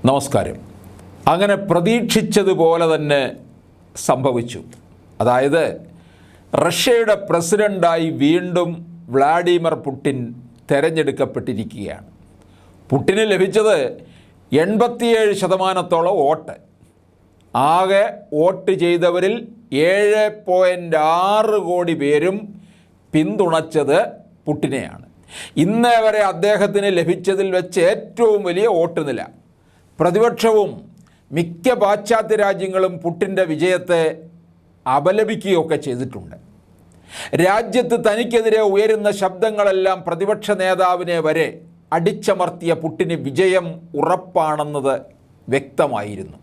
നമസ്കാരം. അങ്ങനെ പ്രതീക്ഷിച്ചതുപോലെ തന്നെ സംഭവിച്ചു. അതായത് റഷ്യയുടെ പ്രസിഡൻ്റായി വീണ്ടും വ്ളാഡിമിർ പുടിൻ തിരഞ്ഞെടുക്കപ്പെട്ടിരിക്കുകയാണ്. പുടിന് ലഭിച്ചത് 87% വോട്ട്. ആകെ വോട്ട് ചെയ്തവരിൽ 7.6 കോടി പേരും പിന്തുണച്ചത് പുടിനെയാണ്. ഇന്നേ വരെ അദ്ദേഹത്തിന് ലഭിച്ചതിൽ വെച്ച് ഏറ്റവും വലിയ വോട്ട് നില. പ്രതിപക്ഷവും മിക്ക പാശ്ചാത്യ രാജ്യങ്ങളും പുടിൻ്റെ വിജയത്തെ അപലപിക്കുകയൊക്കെ ചെയ്തിട്ടുണ്ട്. രാജ്യത്ത് തനിക്കെതിരെ ഉയരുന്ന ശബ്ദങ്ങളെല്ലാം പ്രതിപക്ഷ നേതാവിനെ വരെ അടിച്ചമർത്തിയ പുടിന് വിജയം ഉറപ്പാണെന്നത് വ്യക്തമായിരുന്നു.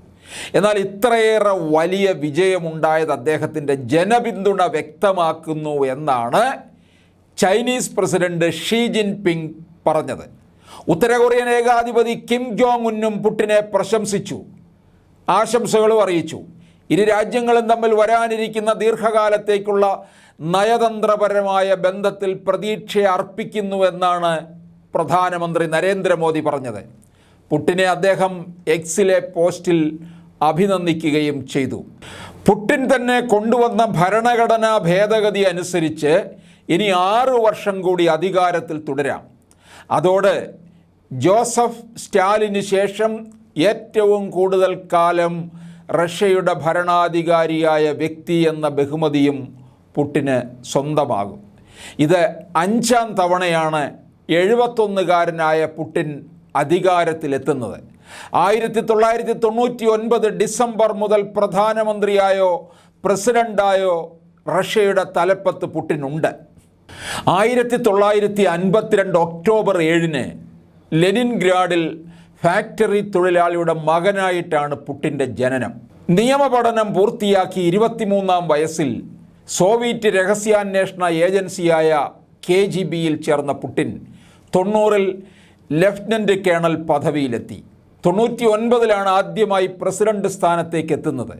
എന്നാൽ ഇത്രയേറെ വലിയ വിജയമുണ്ടായത് അദ്ദേഹത്തിൻ്റെ ജനപിന്തുണ വ്യക്തമാക്കുന്നു എന്നാണ് ചൈനീസ് പ്രസിഡന്റ് ഷീ ജിൻപിങ് പറഞ്ഞത്. ഉത്തര കൊറിയൻ ഏകാധിപതി കിം ജോങ് ഉന്നും പുടിനെ പ്രശംസിച്ചു, ആശംസകളും അറിയിച്ചു. ഇരു രാജ്യങ്ങളും തമ്മിൽ വരാനിരിക്കുന്ന ദീർഘകാലത്തേക്കുള്ള നയതന്ത്രപരമായ ബന്ധത്തിൽ പ്രതീക്ഷ അർപ്പിക്കുന്നുവെന്നാണ് പ്രധാനമന്ത്രി നരേന്ദ്രമോദി പറഞ്ഞത്. പുടിനെ അദ്ദേഹം എക്സിലെ പോസ്റ്റിൽ അഭിനന്ദിക്കുകയും ചെയ്തു. പുടിൻ തന്നെ കൊണ്ടുവന്ന ഭരണഘടനാ ഭേദഗതി അനുസരിച്ച് ഇനി 6 വർഷം കൂടി അധികാരത്തിൽ തുടരാം. അതോടെ ജോസഫ് സ്റ്റാലിന് ശേഷം ഏറ്റവും കൂടുതൽ കാലം റഷ്യയുടെ ഭരണാധികാരിയായ വ്യക്തി എന്ന ബഹുമതിയും പുടിന് സ്വന്തമാകും. ഇത് 5ാം തവണയാണ് 71കാരനായ പുടിൻ അധികാരത്തിലെത്തുന്നത്. 1999 ഡിസംബർ മുതൽ പ്രധാനമന്ത്രിയായോ പ്രസിഡൻ്റായോ റഷ്യയുടെ തലപ്പത്ത് പുടിനുണ്ട്. 1952 ഒക്ടോബർ 7 ലെനിൻഗ്രാഡിൽ ഫാക്ടറി തൊഴിലാളിയുടെ മകനായിട്ടാണ് പുടിൻ്റെ ജനനം. നിയമപഠനം പൂർത്തിയാക്കി 23ാം വയസ്സിൽ സോവിയറ്റ് രഹസ്യാന്വേഷണ ഏജൻസിയായ KGBയിൽ ചേർന്ന പുടിൻ 90-ൽ ലഫ്റ്റനൻ്റ് കേണൽ പദവിയിലെത്തി. 99-ലാണ് ആദ്യമായി പ്രസിഡന്റ് സ്ഥാനത്തേക്ക് എത്തുന്നത്.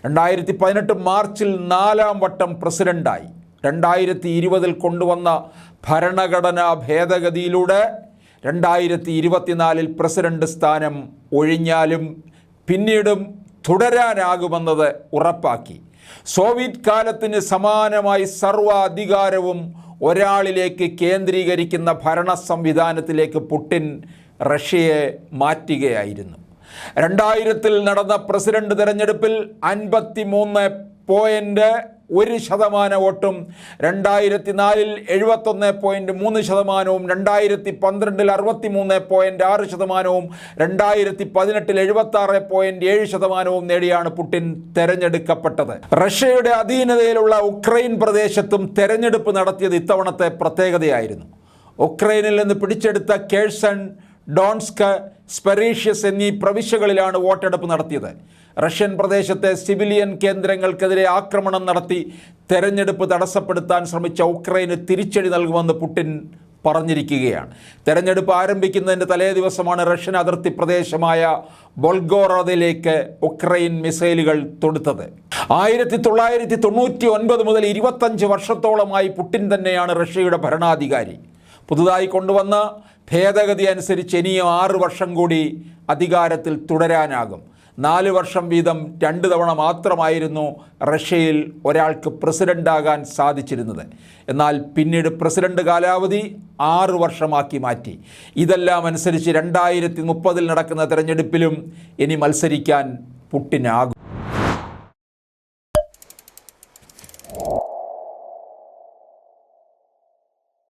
2018 മാർച്ചിൽ 4ാം വട്ടം പ്രസിഡൻ്റായി. 2020-ൽ കൊണ്ടുവന്ന ഭരണഘടനാ ഭേദഗതിയിലൂടെ 2024-ൽ പ്രസിഡന്റ് സ്ഥാനം ഒഴിഞ്ഞാലും പിന്നീടും തുടരാനാകുമെന്നത് ഉറപ്പാക്കി. സോവിയറ്റ് കാലത്തിന് സമാനമായി സർവ്വ അധികാരവും ഒരാളിലേക്ക് കേന്ദ്രീകരിക്കുന്ന ഭരണ സംവിധാനത്തിലേക്ക് പുടിൻ റഷ്യയെ മാറ്റുകയായിരുന്നു. 2000-ൽ നടന്ന പ്രസിഡന്റ് തെരഞ്ഞെടുപ്പിൽ 53.1% വോട്ടും 2004-ൽ 71.3%, 2012-ൽ 63.6%, 2018-ൽ 76.7% നേടിയാണ് പുടിൻ തെരഞ്ഞെടുക്കപ്പെട്ടത്. റഷ്യയുടെ അധീനതയിലുള്ള ഉക്രൈൻ പ്രദേശത്തും തെരഞ്ഞെടുപ്പ് നടത്തിയത് ഇത്തവണത്തെ പ്രത്യേകതയായിരുന്നു. ഉക്രൈനിൽ നിന്ന് പിടിച്ചെടുത്ത കേഴ്സൺ, ഡോൺസ്ക്, സ്പെറീഷ്യസ് എന്നീ പ്രവിശ്യകളിലാണ് വോട്ടെടുപ്പ് നടത്തിയത്. റഷ്യൻ പ്രദേശത്തെ സിവിലിയൻ കേന്ദ്രങ്ങൾക്കെതിരെ ആക്രമണം നടത്തി തെരഞ്ഞെടുപ്പ് തടസ്സപ്പെടുത്താൻ ശ്രമിച്ച ഉക്രൈന് തിരിച്ചടി നൽകുമെന്ന് പുടിൻ പറഞ്ഞിരിക്കുകയാണ്. തെരഞ്ഞെടുപ്പ് ആരംഭിക്കുന്നതിൻ്റെ തലേ ദിവസമാണ് റഷ്യൻ അതിർത്തി പ്രദേശമായ ബോൾഗോറോദിലേക്ക് ഉക്രൈൻ മിസൈലുകൾ തൊടുത്തത്. 1999 മുതൽ 25 വർഷത്തോളമായി പുടിൻ തന്നെയാണ് റഷ്യയുടെ ഭരണാധികാരി. പുതുതായി കൊണ്ടുവന്ന ഭേദഗതി അനുസരിച്ച് ഇനിയും 6 വർഷം കൂടി അധികാരത്തിൽ തുടരാനാകും. 4 വർഷം വീതം 2 തവണ മാത്രമായിരുന്നു റഷ്യയിൽ ഒരാൾക്ക് പ്രസിഡൻ്റാകാൻ സാധിച്ചിരുന്നത്. എന്നാൽ പിന്നീട് പ്രസിഡന്റ് കാലാവധി 6 വർഷമാക്കി മാറ്റി. ഇതെല്ലാം അനുസരിച്ച് 2030-ൽ നടക്കുന്ന തെരഞ്ഞെടുപ്പിലും ഇനി മത്സരിക്കാൻ പുടിനാകും.